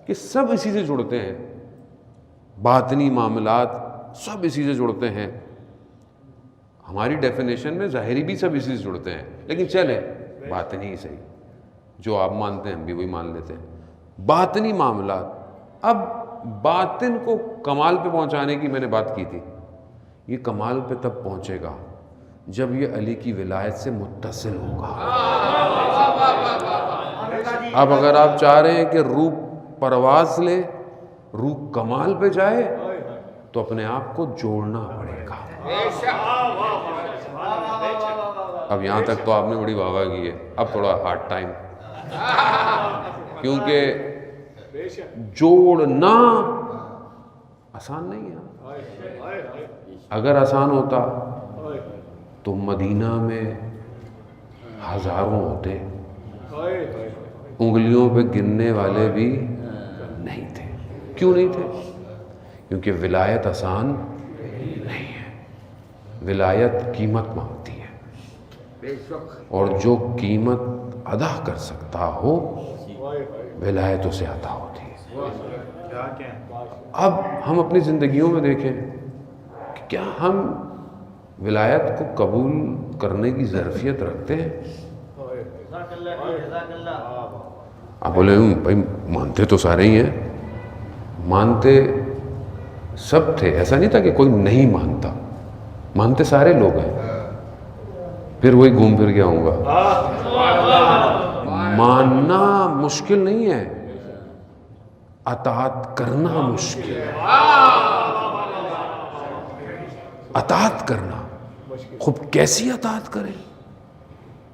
کہ سب اسی سے جڑتے ہیں، باطنی معاملات سب اسی سے جڑتے ہیں. ہماری ڈیفینیشن میں ظاہری بھی سب اسی سے جڑتے ہیں، لیکن چلیں باطنی ہی صحیح، جو آپ مانتے ہیں ہم بھی وہی مان لیتے ہیں. باطنی معاملات. اب باطن کو کمال پہ پہنچانے کی میں نے بات کی تھی، یہ کمال پہ تب پہنچے گا جب یہ علی کی ولایت سے متصل ہوگا. اب اگر آپ چاہ رہے ہیں کہ روح پرواز لے، روح کمال پہ جائے، تو اپنے آپ کو جوڑنا پڑے گا. اب یہاں تک تو آپ نے بڑی واہ واہ کی ہے، اب تھوڑا ہارڈ ٹائم، کیونکہ جوڑنا آسان نہیں ہے. اگر آسان ہوتا تو مدینہ میں ہزاروں ہوتے، انگلیوں پہ گننے والے بھی نہیں تھے. کیوں نہیں تھے؟ کیونکہ ولایت آسان نہیں ہے. ولایت قیمت مانگتی ہے، اور جو قیمت ادا کر سکتا ہو ولایت اسے عطا ہوتی ہے. اب ہم اپنی زندگیوں میں دیکھیں کہ کیا ہم ولایت کو قبول کرنے کی ظرفیت رکھتے ہیں؟ آپ بولے بھائی مانتے تو سارے ہی ہیں. مانتے سب تھے، ایسا نہیں تھا کہ کوئی نہیں مانتا، مانتے سارے لوگ ہیں. پھر وہی گھوم پھر کے آؤں گا، ماننا مشکل نہیں ہے، اطاعت کرنا مشکل ہے. اطاعت کرنا، خوب کیسی اطاعت کریں؟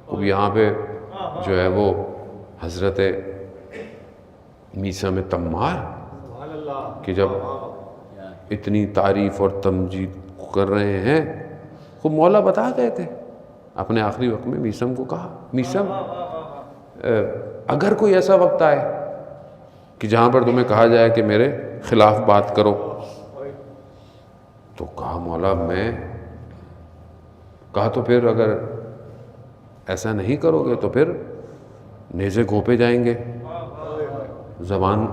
خوب یہاں پہ جو ہے وہ حضرت میثم تمار کہ جب اتنی تعریف اور تمجید کر رہے ہیں، خوب مولا بتا گئے تھے اپنے آخری وقت میں. میثم کو کہا میثم اگر کوئی ایسا وقت آئے کہ جہاں پر تمہیں کہا جائے کہ میرے خلاف بات کرو، تو کہا مولا میں کہا تو پھر اگر ایسا نہیں کرو گے تو پھر نیزے گھونپے جائیں گے، زبان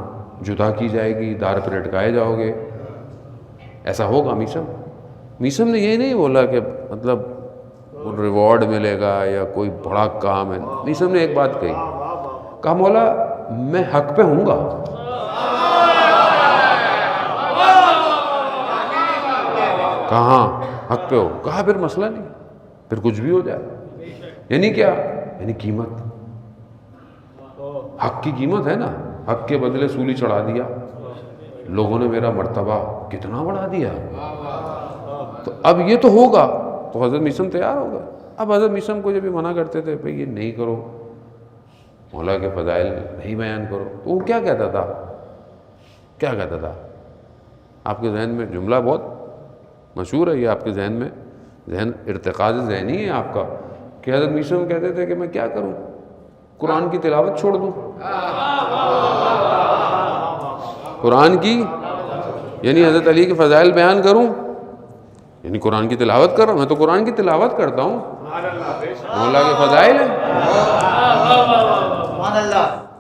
جدا کی جائے گی، دار پہ لٹکائے جاؤ گے، ایسا ہوگا میثم؟ میثم نے یہ نہیں بولا کہ مطلب ریوارڈ ملے گا یا کوئی بڑا کام ہے. میثم نے ایک بات کہی، کہا مولا میں حق پہ ہوں گا. کہاں حق پہ ہو؟ کہا پھر مسئلہ نہیں، پھر کچھ بھی ہو جائے. یعنی کیا؟ یعنی قیمت، حق کی قیمت ہے نا. حق کے بدلے سولی چڑھا دیا، لوگوں نے میرا مرتبہ کتنا بڑھا دیا، تو اب یہ تو ہوگا. تو حضرت میثم تیار ہوگا. اب حضرت میثم کو جب یہ منع کرتے تھے بھئی یہ نہیں کرو، مولا کے فضائل نہیں بیان کرو، تو وہ کیا کہتا تھا؟ کیا کہتا تھا؟ آپ کے ذہن میں جملہ بہت مشہور ہے، یہ آپ کے ذہن میں ذہن ارتقاء ذہنی ہے آپ کا، کہ حضرت میثم کہتے تھے کہ میں کیا کروں؟ قرآن کی تلاوت چھوڑ دوں؟ قرآن کی یعنی حضرت علی کے فضائل بیان کروں؟ یعنی قرآن کی تلاوت کر رہا ہوں؟ میں تو قرآن کی تلاوت کرتا ہوں، مولا کے فضائل ہیں.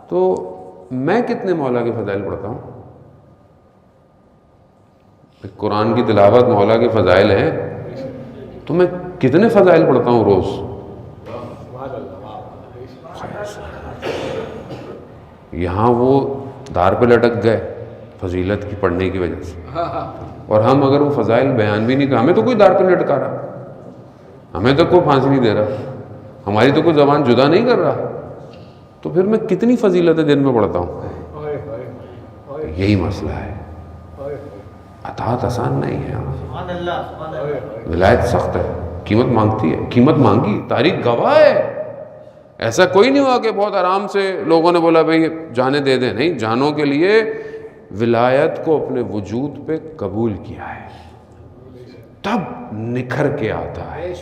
تو میں کتنے مولا کے فضائل پڑھتا ہوں؟ قرآن کی تلاوت مولا کے فضائل ہیں، تو میں کتنے فضائل پڑھتا ہوں روز؟ یہاں وہ دار پہ لٹک گئے فضیلت کی پڑھنے کی وجہ سے، اور ہم اگر وہ فضائل بیان بھی نہیں کریں، ہمیں تو کوئی دار پہ لٹکا رہا، ہمیں تو کوئی پھانسی نہیں دے رہا، ہماری تو کوئی زبان جدا نہیں کر رہا، تو پھر میں کتنی فضیلتیں دن میں پڑھتا ہوں؟ یہی مسئلہ ہے. اطاعت آسان نہیں ہے، ولایت سخت ہے، قیمت مانگتی ہے. قیمت مانگی، تاریخ گواہ ہے. ایسا کوئی نہیں ہوا کہ بہت آرام سے لوگوں نے بولا بھئی جانیں دے دیں. نہیں، جانوں کے لیے ولایت کو اپنے وجود پہ قبول کیا ہے، تب نکھر کے آتا ہے.